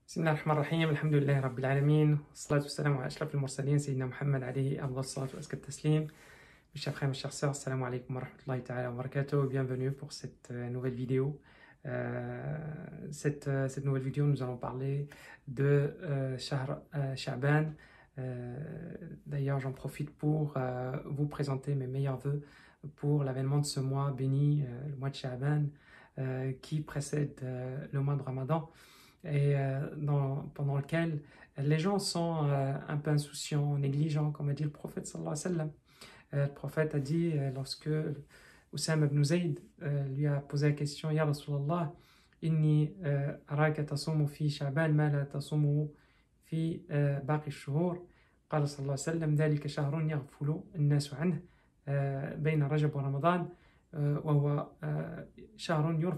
بسم الله الرحمن الرحيم الحمد لله رب العالمين والصلاة والسلام على أشرف المرسلين سيدنا محمد عليه أفضل الصلاة وأزكى التسليم. Mes chers frères, mes chères sœurs, salam alaikum wa rahmatullahi ta'ala wa barakatuh. Bienvenue pour cette nouvelle vidéo. Cette nouvelle vidéo, nous allons parler de Shahr Sha'ban. D'ailleurs, j'en profite pour vous présenter mes meilleurs vœux pour l'avènement de ce mois béni, le mois de Sha'ban, qui précède le mois de Ramadan, et pendant lequel les gens sont un peu insouciants, négligents, comme a dit le prophète sallallahu alayhi wa sallam. Le prophète a dit, lorsque Oussama ibn Zayd lui a posé la question, Ya Rasulallah, inni araka tasumu fi Sha'ban ma la tasumu fi baqi ash-shuhur. قال صلى الله عليه وسلم ذلك شهر يغفل الناس عنه بين رجب ورمضان وهو شهر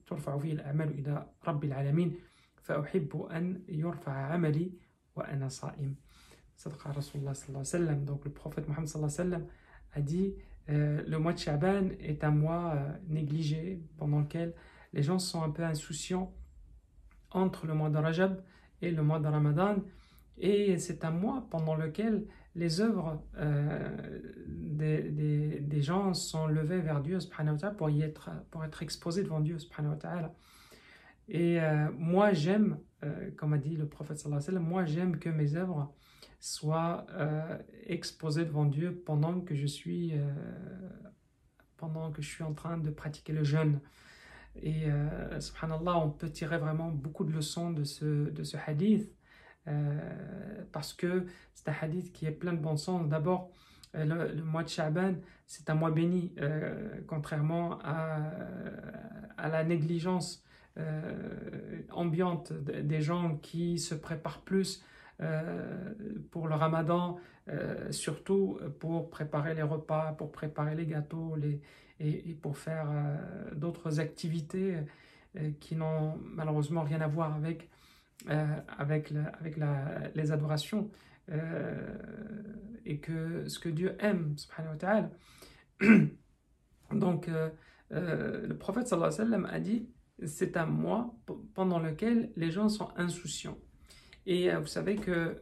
ترفع فيه الأعمال إلى رب العالمين فأحب أن يرفع عملي وأنا صائم. Sadaqa Rasulullah sallallahu alayhi wa sallam. Donc le prophète Mohammed sallallahu alayhi wa sallam a dit le mois de Sha'ban est un mois négligé, pendant lequel les gens sont un peu insouciants entre le mois de Rajab et le mois de Ramadan, et c'est un mois pendant lequel les œuvres des gens sont levées vers Dieu subhanahu wa ta'ala pour être exposées devant Dieu subhanahu wa ta'ala. Et moi j'aime, comme a dit le prophète sallallahu alayhi wa sallam, moi j'aime que mes œuvres soient exposées devant Dieu pendant que je suis en train de pratiquer le jeûne. Et subhanallah, on peut tirer vraiment beaucoup de leçons de ce hadith, parce que c'est un hadith qui est plein de bon sens. D'abord, le mois de Sha'ban, c'est un mois béni, contrairement à la négligence ambiante des gens qui se préparent plus pour le Ramadan, surtout pour préparer les repas, pour préparer les gâteaux et pour faire d'autres activités qui n'ont malheureusement rien à voir avec les adorations, et que ce que Dieu aime, subhanahu wa ta'ala. Donc, le prophète sallallahu alayhi wa sallam a dit, c'est un mois pendant lequel les gens sont insouciants. Et vous savez que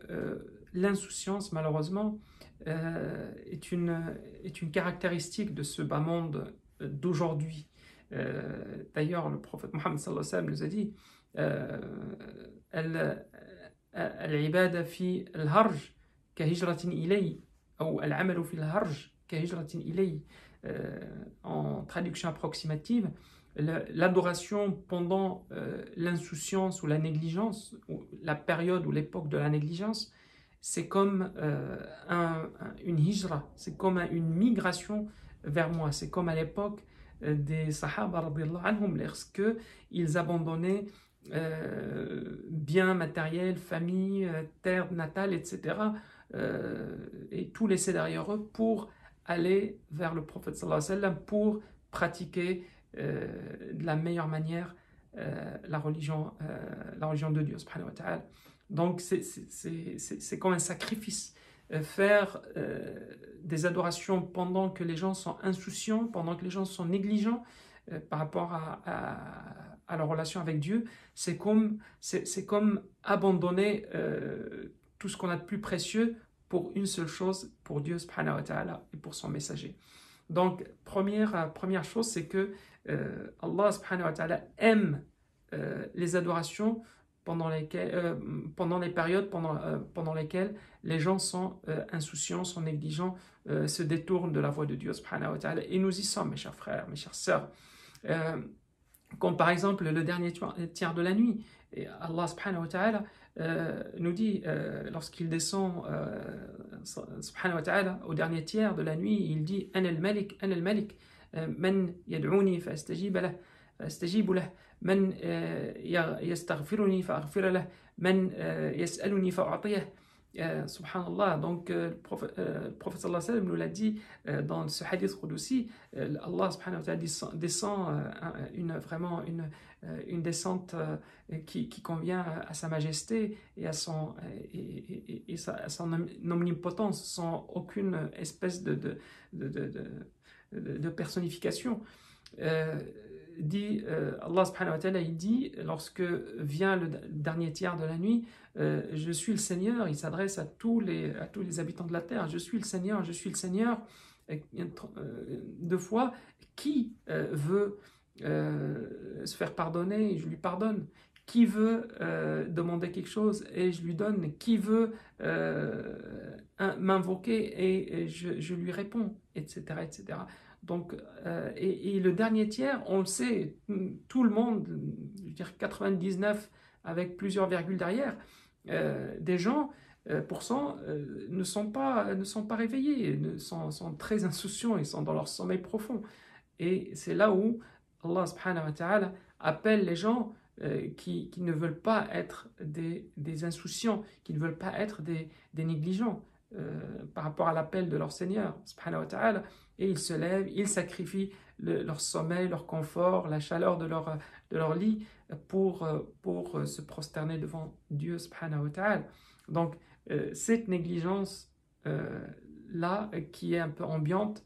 l'insouciance, malheureusement, est une caractéristique de ce bas monde d'aujourd'hui. D'ailleurs, le prophète Mohammed sallallahu alayhi wa sallam nous a dit al-ibada fi al-harj ka hijratin ilay, ou al-amalu fi al-harj ka hijratin ilay. En traduction approximative, l'adoration pendant l'insouciance ou la négligence, ou la période ou l'époque de la négligence, c'est comme une hijra, c'est comme une migration vers moi. C'est comme à l'époque des Sahaba radiyallahu anhum, lorsqu'ils abandonnaient biens matériels, famille, terre natale, etc., et tout laissaient derrière eux pour aller vers le prophète sallallahu alayhi wa sallam, pour pratiquer de la meilleure manière la religion de Dieu subhanahu wa ta'ala. Donc c'est comme un sacrifice, faire des adorations pendant que les gens sont insouciants, pendant que les gens sont négligents par rapport à leur relation avec Dieu. C'est comme abandonner tout ce qu'on a de plus précieux pour une seule chose, pour Dieu subhanahu wa ta'ala et pour son messager. Donc première chose, c'est que Allah subhanahu wa ta'ala aime les adorations pendant les périodes pendant lesquelles les gens sont insouciants, sont négligents, se détournent de la voie de Dieu subhanahu wa ta'ala. Et nous y sommes, mes chers frères, mes chères sœurs. Comme par exemple le dernier tiers de la nuit. Et Allah subhanahu wa ta'ala nous dit, lorsqu'il descend subhanahu wa ta'ala au dernier tiers de la nuit, il dit Ana al-Malik, Ana al-Malik, man yad'uni fa astajibu lah, man yastaghfiruni fa aghfir lah, man yas'aluni fa a'tiyah. Subhanallah. Donc le prophète sallallahu alayhi wa sallam nous l'a dit dans ce hadith qudsi. Allah subhanahu wa ta'ala descend vraiment une descente qui convient à sa majesté et à son omnipotence, sans aucune espèce de personnification. Allah subhanahu wa ta'ala, il dit, lorsque vient le dernier tiers de la nuit, je suis le Seigneur, il s'adresse à tous les habitants de la terre, je suis le Seigneur, je suis le Seigneur. Deux fois, qui veut se faire pardonner, je lui pardonne. Qui veut demander quelque chose et je lui donne. Qui veut m'invoquer et je lui réponds, etc., etc. Donc, et le dernier tiers, on le sait, tout le monde, je veux dire 99 avec plusieurs virgules derrière, des gens, pourcent, ne sont pas réveillés, sont très insouciants, ils sont dans leur sommeil profond. Et c'est là où Allah subhanahu wa ta'ala appelle les gens qui ne veulent pas être des insouciants, qui ne veulent pas être des négligents par rapport à l'appel de leur Seigneur subhanahu wa ta'ala, et ils se lèvent, ils sacrifient leur sommeil, leur confort, la chaleur de leur lit pour se prosterner devant Dieu subhanahu wa ta'ala. Donc cette négligence là qui est un peu ambiante,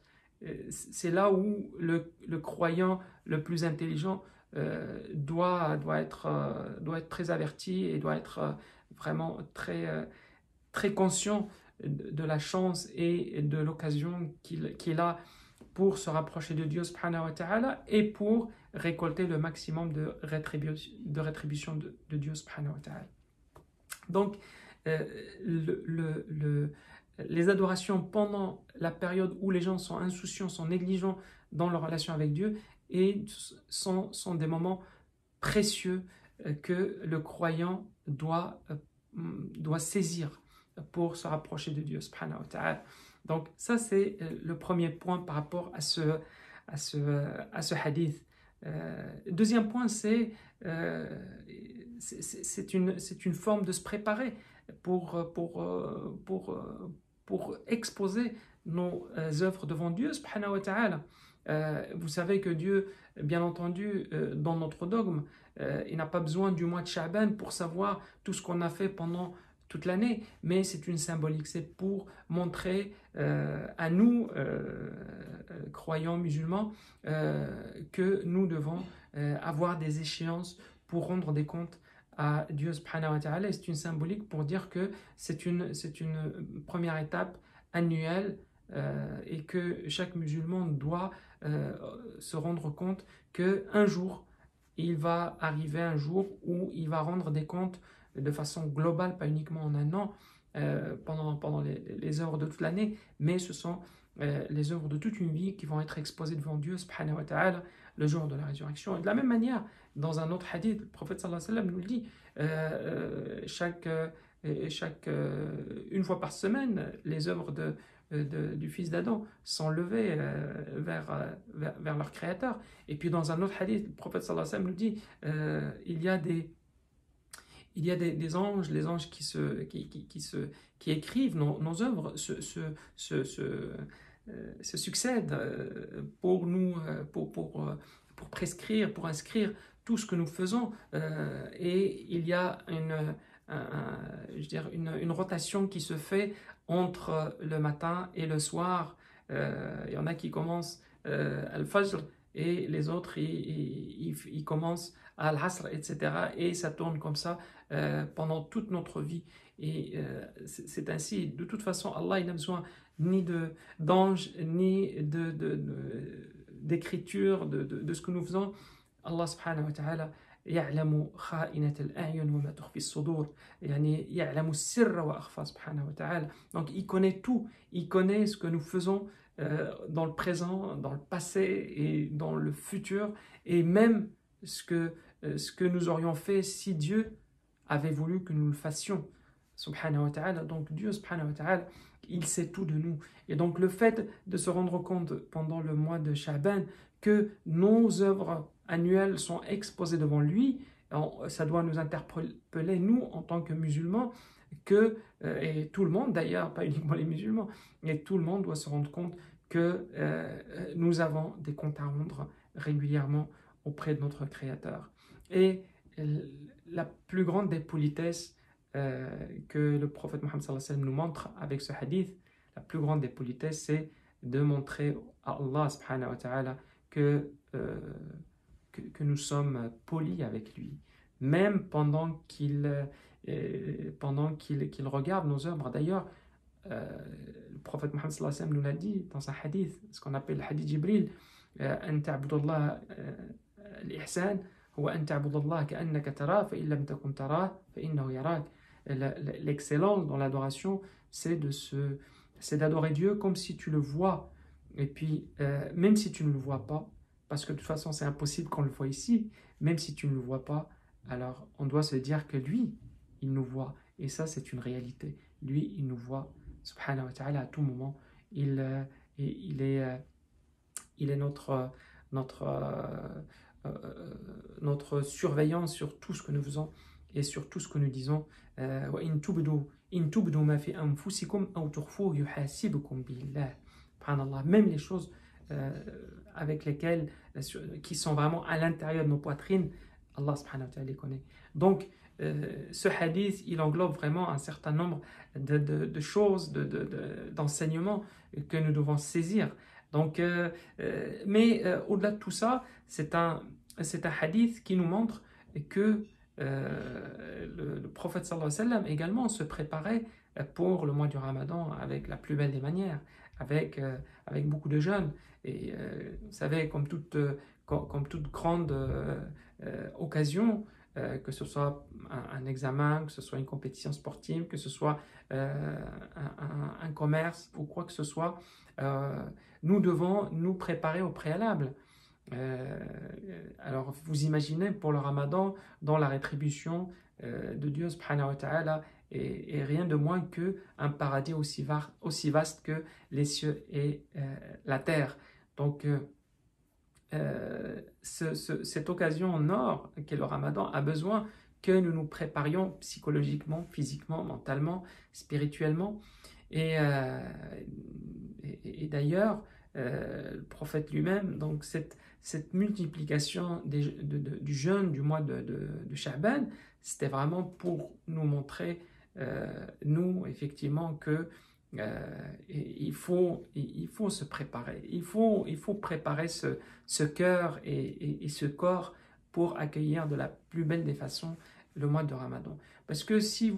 c'est là où le croyant le plus intelligent doit être très averti et doit être vraiment très conscient de la chance et de l'occasion qu'il a pour se rapprocher de Dieu subhanahu wa ta'ala et pour récolter le maximum de rétribution de Dieu subhanahu wa ta'ala. Donc, les adorations pendant la période où les gens sont insouciants, sont négligents dans leur relation avec Dieu, et sont des moments précieux que le croyant doit saisir pour se rapprocher de Dieu subhanahu wa ta'ala. Donc ça c'est le premier point par rapport à ce hadith. Deuxième point, c'est une forme de se préparer pour exposer nos œuvres devant Dieu subhanahu wa ta'ala. Vous savez que Dieu, bien entendu, dans notre dogme, il n'a pas besoin du mois de Sha'ban pour savoir tout ce qu'on a fait pendant toute l'année, mais c'est une symbolique, c'est pour montrer à nous, croyants musulmans, que nous devons avoir des échéances pour rendre des comptes à Dieu subhanahu wa ta'ala. C'est une symbolique pour dire que c'est une première étape annuelle et que chaque musulman doit se rendre compte qu'un jour, il va arriver un jour où il va rendre des comptes de façon globale, pas uniquement en un an, pendant les œuvres de toute l'année, mais ce sont les œuvres de toute une vie qui vont être exposées devant Dieu subhanahu wa ta'ala le jour de la résurrection. Et de la même manière, dans un autre hadith, le prophète sallallahu alayhi wa sallam nous le dit, une fois par semaine, les œuvres du fils d'Adam sont levées vers leur créateur. Et puis dans un autre hadith, le prophète sallallahu alayhi wa sallam nous dit, il y a des anges, les anges qui écrivent nos œuvres se succèdent pour nous, pour prescrire, pour inscrire tout ce que nous faisons. Et il y a une rotation qui se fait entre le matin et le soir. Il y en a qui commencent al-Fajr et les autres ils commencent à al-Asr, etc. Et ça tourne comme ça pendant toute notre vie. Et c'est ainsi. De toute façon, Allah, il n'a besoin ni d'anges, ni d'écriture, de ce que nous faisons. Allah subhanahu wa ta'ala يعلم خائنة الأعين وما تخفي الصدور يعني يعلم السر وأخفى سبحانه وتعالى. Donc il connaît tout, il connaît ce que nous faisons dans le présent, dans le passé et dans le futur, et même ce que nous aurions fait si Dieu avait voulu que nous le fassions subhanahu wa ta'ala. Donc Dieu subhanahu wa ta'ala, il sait tout de nous. Et donc le fait de se rendre compte pendant le mois de Sha'ban que nos œuvres annuelles sont exposées devant lui, ça doit nous interpeller, nous, en tant que musulmans, et tout le monde d'ailleurs, pas uniquement les musulmans, mais tout le monde doit se rendre compte que nous avons des comptes à rendre régulièrement auprès de notre Créateur. Et la plus grande des politesses que le prophète Mohammed sallallahu alayhi wa sallam nous montre avec ce hadith, la plus grande des politesses, c'est de montrer à Allah subhanahu wa ta'ala que que nous sommes polis avec lui, même pendant qu'il qu'il regarde nos œuvres. D'ailleurs, le prophète Mohammed sallallahu alayhi wa sallam nous l'a dit dans un hadith, ce qu'on appelle le hadith Jibril, أن تعبد الله الإحسان هو أن تعبد الله كأنك تراه فإن لم تكن تراه فإنه يراك. L'excellence dans l'adoration, c'est d'adorer Dieu comme si tu le vois. Et puis, même si tu ne le vois pas, parce que de toute façon, c'est impossible qu'on le voit ici, même si tu ne le vois pas, alors on doit se dire que lui, il nous voit. Et ça, c'est une réalité. Lui, il nous voit, subhanahu wa ta'ala, à tout moment. Il est notre surveillance sur tout ce que nous faisons et sur tout ce que nous disons. وَإِن تُبْدُوا مَا فِي أَنفُسِكُمْ أَوْ تُخْفُوهُ يُحَاسِبْكُم بِهِ اللَّهُ. Subhanallah, même les choses avec lesquelles, qui sont vraiment à l'intérieur de nos poitrines, Allah subhanahu wa ta'ala les connaît. Donc, ce hadith, il englobe vraiment un certain nombre de choses, d'enseignements que nous devons saisir. Donc, mais au-delà de tout ça, c'est un hadith qui nous montre que le prophète sallallahu alayhi wa sallam également se préparait pour le mois du Ramadan avec la plus belle des manières, avec beaucoup de jeûnes. Et vous savez, comme toute grande occasion, que ce soit un examen, que ce soit une compétition sportive, que ce soit un commerce ou quoi que ce soit, nous devons nous préparer au préalable. Alors vous imaginez pour le Ramadan, dans la rétribution de Dieu subhanahu wa ta'ala, et rien de moins qu'un paradis aussi vaste que les cieux et la terre. Donc cette occasion en or qu'est le Ramadan a besoin que nous nous préparions psychologiquement, physiquement, mentalement, spirituellement. Et d'ailleurs, le prophète lui-même, donc cette multiplication du jeûne du mois de Sha'ban, c'était vraiment pour nous montrer, nous, effectivement, que il faut se préparer. Il faut préparer ce cœur et ce corps pour accueillir de la plus belle des façons le mois de Ramadan. Parce que si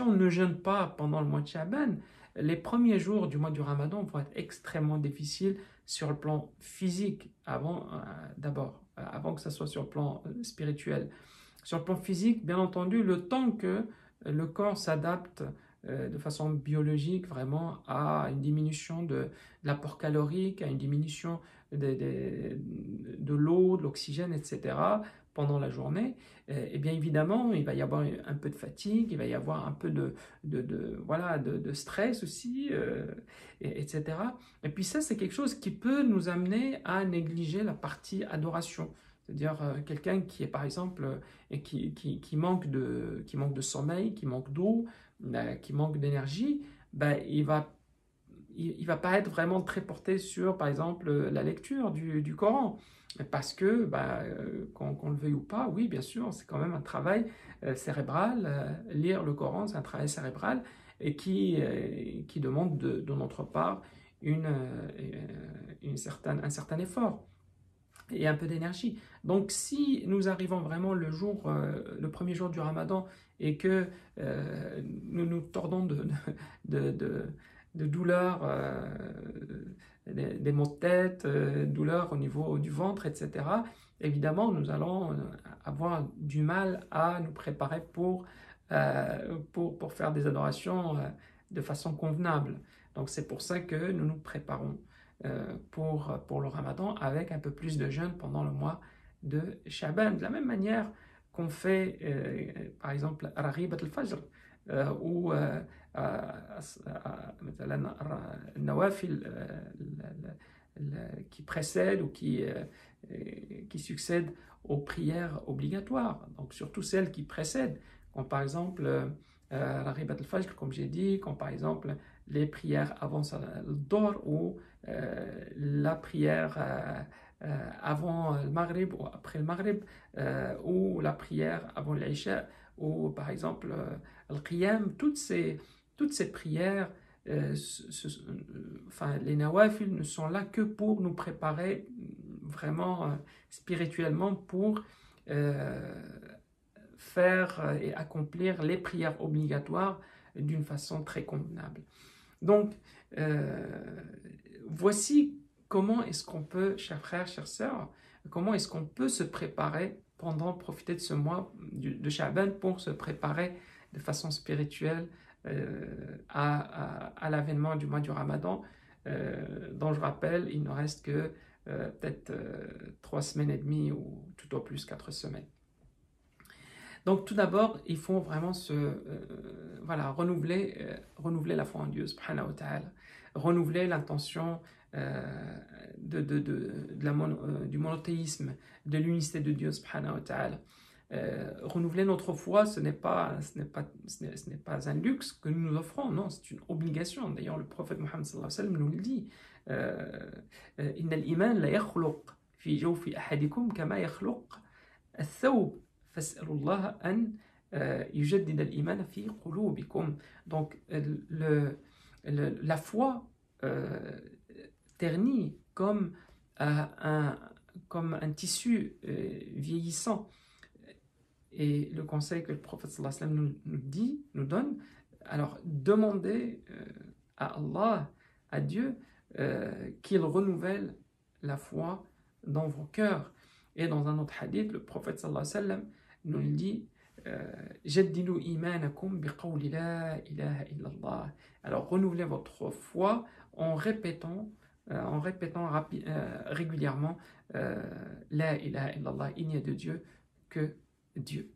on ne jeûne pas pendant le mois de Sha'ban, les premiers jours du mois du Ramadan vont être extrêmement difficiles sur le plan physique, d'abord, avant que ça soit sur le plan spirituel. Sur le plan physique, bien entendu, le temps que le corps s'adapte de façon biologique vraiment à une diminution de l'apport calorique, à une diminution de l'eau, de l'oxygène, etc. pendant la journée, et bien évidemment, il va y avoir un peu de fatigue, il va y avoir un peu de stress aussi, etc. Et puis ça, c'est quelque chose qui peut nous amener à négliger la partie adoration. C'est-à-dire quelqu'un qui est par exemple et qui manque de sommeil, qui manque d'eau, qui manque d'énergie, ben, il va pas être vraiment très porté sur par exemple la lecture du Coran. Parce que, qu'on le veuille ou pas, oui, bien sûr, c'est quand même un travail cérébral. Lire le Coran, c'est un travail cérébral et qui demande de notre part un certain effort et un peu d'énergie. Donc, si nous arrivons vraiment le premier jour du Ramadan et que nous nous tordons de douleurs, des maux de tête, douleurs au niveau du ventre, etc., évidemment, nous allons avoir du mal à nous préparer pour faire des adorations de façon convenable. Donc, c'est pour ça que nous nous préparons pour le Ramadan avec un peu plus de jeûne pendant le mois de Sha'ban. De la même manière qu'on fait, par exemple, Raghibat al-Fajr, ou مثلا النوافل qui précèdent ou qui succèdent aux prières obligatoires, donc surtout celles qui précèdent, comme par exemple la Raghibat al-Fajr, comme j'ai dit, comme par exemple les prières avant le Dohr ou la prière avant le Maghrib ou après le Maghrib, ou la prière avant l'Isha, ou par exemple Al-Qiyam. Toutes ces prières, les nawafil ne sont là que pour nous préparer vraiment spirituellement pour faire et accomplir les prières obligatoires d'une façon très convenable. Donc, voici comment est-ce qu'on peut, chers frères, chères sœurs, comment est-ce qu'on peut se préparer profiter de ce mois de Sha'ban pour se préparer de façon spirituelle à l'avènement du mois du Ramadan, dont je rappelle, il ne reste que peut-être 3 semaines et demie ou tout au plus 4 semaines. Donc tout d'abord, il faut vraiment renouveler la foi en Dieu, subhanahu wa ta'ala, renouveler l'intention du monothéisme, de l'unicité de Dieu, subhanahu wa ta'ala. Renouveler notre foi, ce n'est pas un luxe que nous nous offrons, non, c'est une obligation. D'ailleurs, le prophète Mohammed sallallahu alayhi wa sallam nous le dit. Inna al-iman la yakhluq fi jawfi ahadikum kama yakhluq al-thawb. Fas'alullah an yujaddid al-iman fi qulubikum. Donc, la foi ternit comme un tissu vieillissant. Et le conseil que le prophète sallallahu alayhi wa sallam nous donne, alors demandez à Allah, à Dieu, qu'il renouvelle la foi dans vos cœurs. Et dans un autre hadith, le prophète sallallahu alayhi wa sallam nous le dit, Jaddidu imanakum biqawli la ilaha illallah. Alors renouvelez votre foi en répétant régulièrement la ilaha illallah, il n'y a de Dieu que Dieu.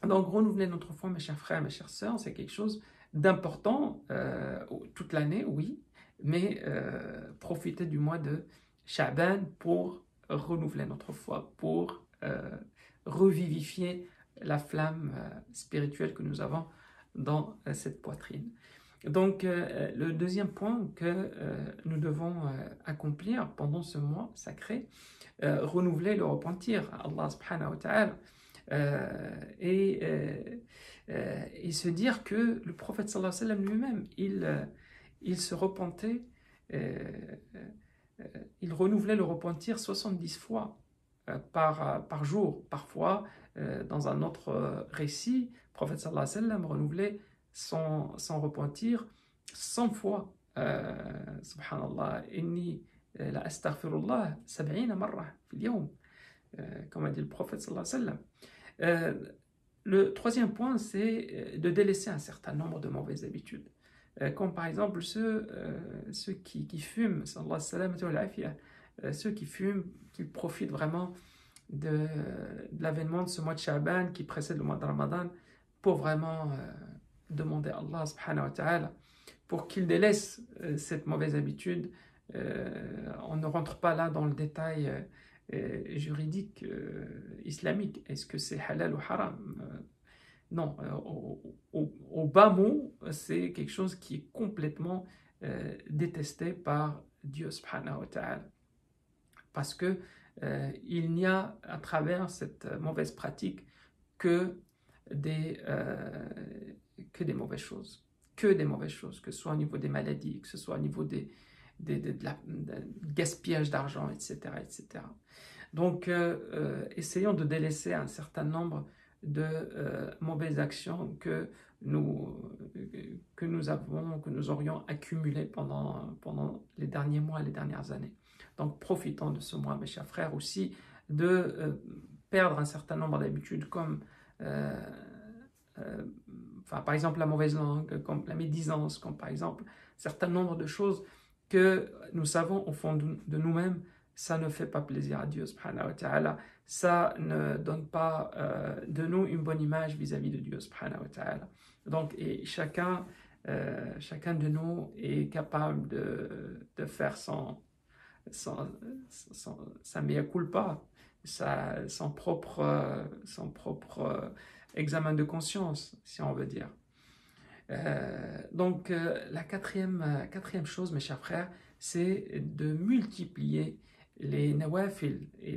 Donc renouveler notre foi, mes chers frères, mes chères sœurs, c'est quelque chose d'important toute l'année, oui, mais profiter du mois de Sha'ban pour renouveler notre foi, pour revivifier la flamme spirituelle que nous avons dans cette poitrine. Donc, le deuxième point que nous devons accomplir pendant ce mois sacré, renouveler le repentir à Allah subhanahu wa ta'ala, et se dire que le prophète sallallahu alayhi wa sallam lui-même, il se repentait, il renouvelait le repentir 70 fois par jour. Parfois, dans un autre récit, le prophète sallallahu alayhi wa sallam renouvelait son repentir 100 fois. Subhanallah, inni la astaghfirullah 70 marra fil yawm, comme a dit le prophète sallallahu alayhi wa sallam. Le troisième point, c'est de délaisser un certain nombre de mauvaises habitudes. Comme par exemple ceux qui fument, ceux qui fument, qui profitent vraiment de l'avènement de ce mois de Sha'ban qui précède le mois de Ramadan pour vraiment demander à Allah subhanahu wa ta'ala pour qu'il délaisse cette mauvaise habitude. On ne rentre pas là dans le détail juridique islamique. Est-ce que c'est halal ou haram? Non, au bas mot, c'est quelque chose qui est complètement détesté par Dieu subhanahu wa ta'ala. Parce que il n'y a à travers cette mauvaise pratique que des mauvaises choses. Que des mauvaises choses, que ce soit au niveau des maladies, que ce soit au niveau de gaspillage d'argent, etc., etc. Donc, essayons de délaisser un certain nombre de mauvaises actions que nous aurions accumulées pendant les derniers mois, les dernières années. Donc, profitons de ce mois, mes chers frères, aussi de perdre un certain nombre d'habitudes comme par exemple la mauvaise langue, comme la médisance, comme par exemple un certain nombre de choses que nous savons au fond de nous-mêmes, ça ne fait pas plaisir à Dieu subhanahu wa ta'ala, ça ne donne pas de nous une bonne image vis-à-vis de Dieu subhanahu wa ta'ala. Donc, et chacun de nous est capable de faire sa mea culpa, son propre examen de conscience, si on veut dire. Donc, la quatrième chose, mes chers frères, c'est de multiplier les nawafil et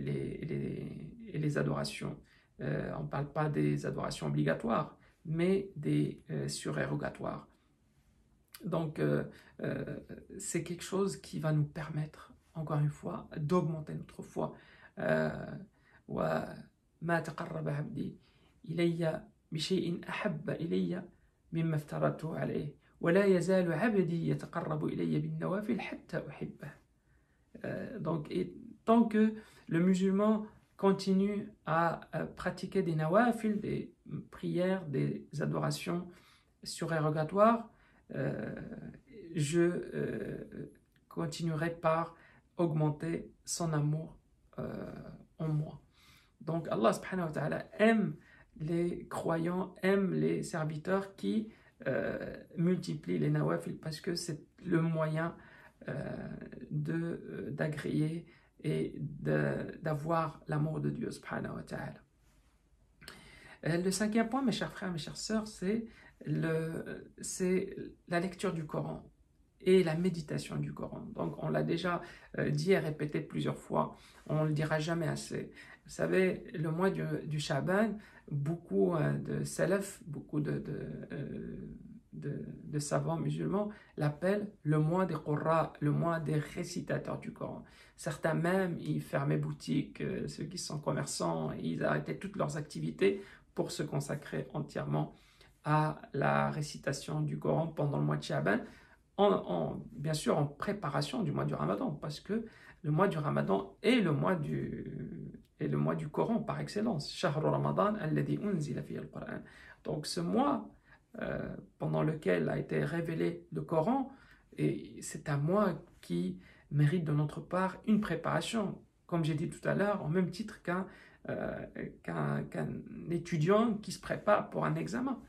les adorations. On ne parle pas des adorations obligatoires, mais des surérogatoires. Donc, c'est quelque chose qui va nous permettre encore une fois, d'augmenter notre foi. وما تقرب عبدي إلي بشيء أحب إلي مما افترضته عليه ولا يزال عبدي يتقرب إلي بالنوافل حتى أحبه. Donc, et tant que le musulman continue à pratiquer des nawafil, des prières, des adorations surérogatoires, je continuerai par augmenter son amour en moi. Donc Allah subhanahu wa ta'ala aime les croyants, aime les serviteurs qui multiplient les nawafil parce que c'est le moyen d'agréer et d'avoir l'amour de Dieu subhanahu wa ta'ala. Le cinquième point, mes chers frères, mes chères sœurs, c'est la lecture du Coran et la méditation du Coran. Donc on l'a déjà dit et répété plusieurs fois, on ne le dira jamais assez. Vous savez, le mois du Sha'ban, beaucoup de salaf, beaucoup de savants musulmans l'appellent le mois des Qurra, le mois des récitateurs du Coran. Certains même, ils fermaient boutique, ceux qui sont commerçants, ils arrêtaient toutes leurs activités pour se consacrer entièrement à la récitation du Coran pendant le mois de Sha'ban, bien sûr en préparation du mois du Ramadan, parce que le mois du Ramadan est le mois du Coran par excellence. Shahru Ramadan alladhi unzila fihi al-Qur'an. Donc ce mois pendant lequel a été révélé le Coran, et c'est un mois qui mérite de notre part une préparation, comme j'ai dit tout à l'heure, au même titre qu'un étudiant qui se prépare pour un examen.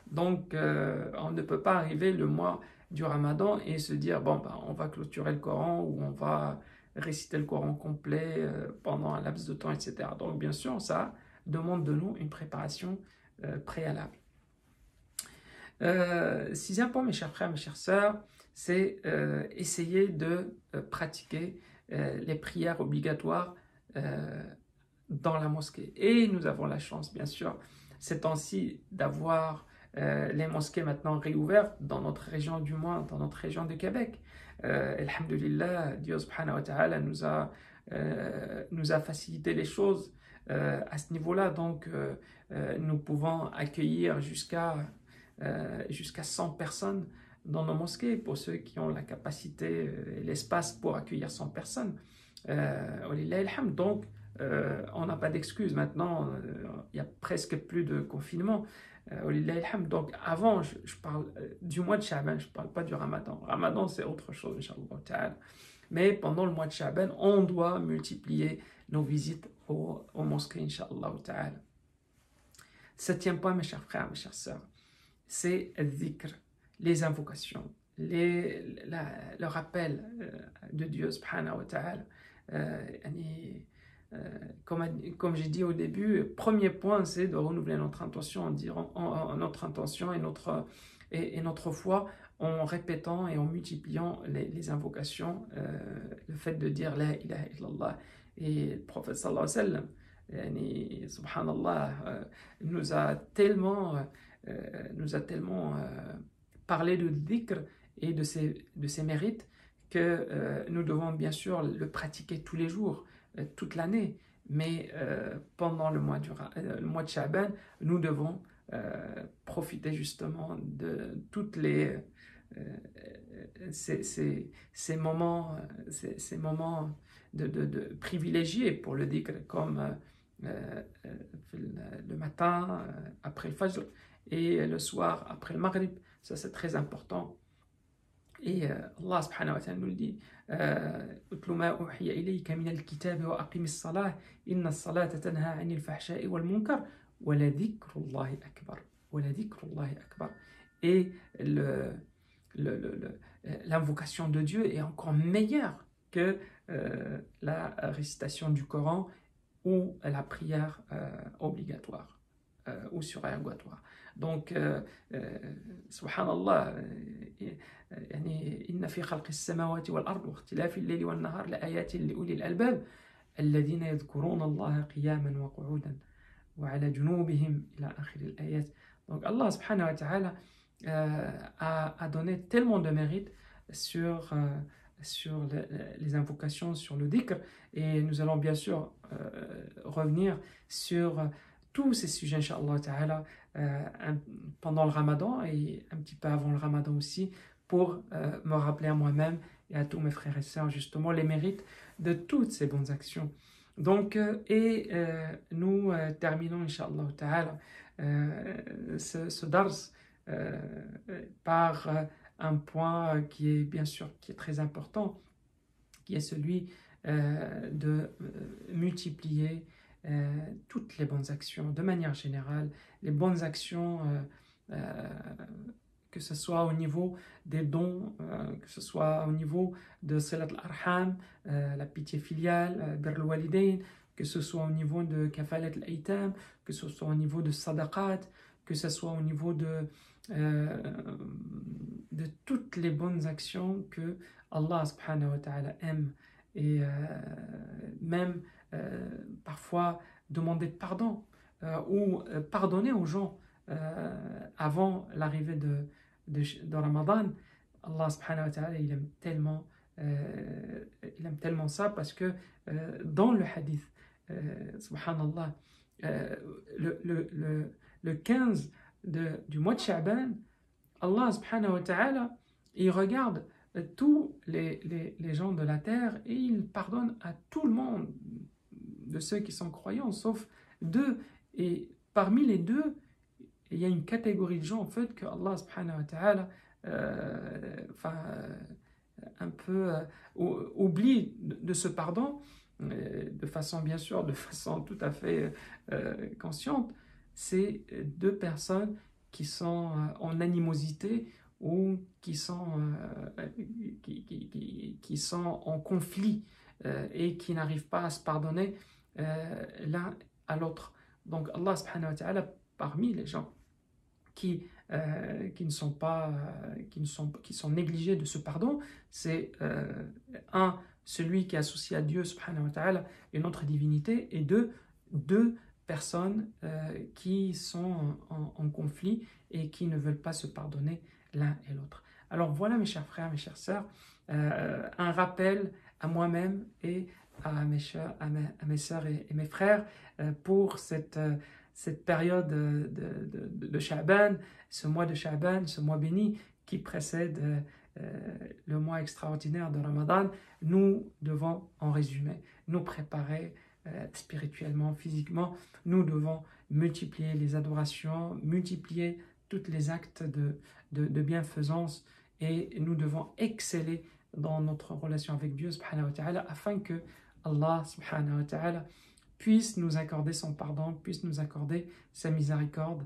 Donc on ne peut pas arriver le mois du Ramadan et se dire bon on va clôturer le Coran ou on va réciter le Coran complet pendant un laps de temps, etc. Donc bien sûr ça demande de nous une préparation préalable. Sixième point, mes chers frères, mes chères sœurs, c'est essayer de pratiquer les prières obligatoires dans la mosquée. Et nous avons la chance, bien sûr, ces temps-ci, d'avoir les mosquées maintenant réouvertes dans notre région, du moins dans notre région de Québec. Alhamdulillah, Dieu subhanahu wa ta'ala nous a facilité les choses à ce niveau-là. Donc, nous pouvons accueillir jusqu'à 100 personnes dans nos mosquées, pour ceux qui ont la capacité et l'espace pour accueillir 100 personnes. Donc, on n'a pas d'excuses maintenant, il y a presque plus de confinement. Donc avant, je parle du mois de Sha'ban, je ne parle pas du Ramadan. Ramadan c'est autre chose, Inch'Allah. Mais pendant le mois de Sha'ban, on doit multiplier nos visites aux mosquées, Inch'Allah. Septième point, mes chers frères, mes chères sœurs, c'est le dhikr, les invocations, le rappel de Dieu subhanahu wa ta'ala. Comme j'ai dit au début, le premier point c'est de renouveler notre intention notre intention et notre foi en répétant et en multipliant les invocations, le fait de dire la ilaha illallah. Et le prophète sallallahu alayhi wa sallam, subhanallah, nous a tellement parlé de dhikr et de ses mérites que nous devons bien sûr le pratiquer tous les jours, toute l'année, mais pendant le mois de Sha'ban, nous devons profiter justement de toutes ces moments de privilégiés pour le dhikr, comme le matin après le fajr et le soir après le maghrib. Ça c'est très important. Et Allah subhanahu wa ta'ala nous le dit, أتل ما أوحي إليك من الكتاب وأقم الصلاة إن الصلاة تنهى عن الفحشاء والمنكر ولذكر الله أكبر. ولذكر الله أكبر. Et l'invocation de Dieu est encore meilleure que la récitation du Coran ou la prière obligatoire ou surérogatoire. Donc, subhanallah, يعني إن في خلق السماوات والأرض واختلاف الليل والنهار لآيات لأولي الألباب الذين يذكرون الله قياما وقعودا وعلى جنوبهم إلى آخر الآيات. Donc Allah subhanahu wa ta'ala a donné tellement de mérite sur sur les invocations, sur le dhikr, et nous allons bien sûr revenir sur tous ces sujets, Inch'Allah Ta'ala, pendant le Ramadan et un petit peu avant le Ramadan aussi, pour me rappeler à moi-même et à tous mes frères et sœurs justement les mérites de toutes ces bonnes actions. Donc, nous terminons, Inch'Allah Ta'ala, ce dars euh, par un point qui est bien sûr qui est très important, qui est celui de multiplier toutes les bonnes actions, de manière générale, les bonnes actions, que ce soit au niveau des dons, que ce soit au niveau de Salat al-Arham, la pitié filiale, Birr al-Walidain, que ce soit au niveau de Kafalat al-Aitam, que ce soit au niveau de Sadaqat, que ce soit au niveau de toutes les bonnes actions que Allah subhanahu wa ta'ala aime, et même parfois demander pardon ou pardonner aux gens avant l'arrivée de Ramadan. Allah subhanahu wa ta'ala il aime tellement ça, parce que dans le hadith, subhanallah, le 15 du mois de Sha'ban, Allah subhanahu wa ta'ala il regarde tous les gens de la terre et il pardonne à tout le monde, de ceux qui sont croyants, sauf deux. Et parmi les deux, il y a une catégorie de gens en fait que Allah subhanahu wa ta'ala un peu oublie de ce pardon, de façon bien sûr, de façon tout à fait consciente. C'est deux personnes qui sont en animosité ou qui sont en conflit et qui n'arrivent pas à se pardonner l'un à l'autre. Donc Allah subhanahu wa ta'ala, parmi les gens qui ne sont pas, qui sont négligés de ce pardon, c'est celui qui est associé à Dieu subhanahu wa ta'ala, une autre divinité, et deux personnes qui sont en conflit et qui ne veulent pas se pardonner l'un et l'autre. Alors voilà mes chers frères, mes chères sœurs, un rappel à moi-même et à mes sœurs et mes frères pour cette période de Sha'ban, ce mois de Sha'ban, ce mois béni qui précède le mois extraordinaire de Ramadan. Nous devons, en résumé, nous préparer spirituellement, physiquement. Nous devons multiplier les adorations, multiplier tous les actes de bienfaisance, et nous devons exceller dans notre relation avec Dieu subhanahu wa ta'ala, afin que Allah subhanahu wa ta'ala puisse nous accorder son pardon, puisse nous accorder sa miséricorde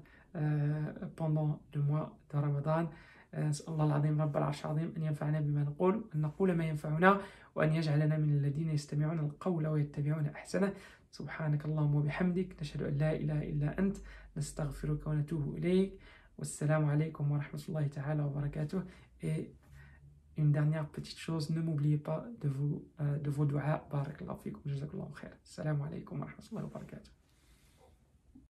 pendant le mois de Ramadan. أسأل الله العظيم رب العرش العظيم أن ينفعنا بما نقول وأن نقول ما ينفعنا وأن يجعلنا من الذين يستمعون القول ويتبعون أحسنه. سبحانك اللهم وبحمدك نشهد أن لا إله إلا أنت نستغفرك ونتوب إليك. والسلام عليكم ورحمة الله تعالى وبركاته. Et une dernière petite chose, ne m'oubliez pas de vos du'a. Barakallahu fikum, jazakallahu khair. Assalamu alaikum wa rahmatullahi wa barakatuh.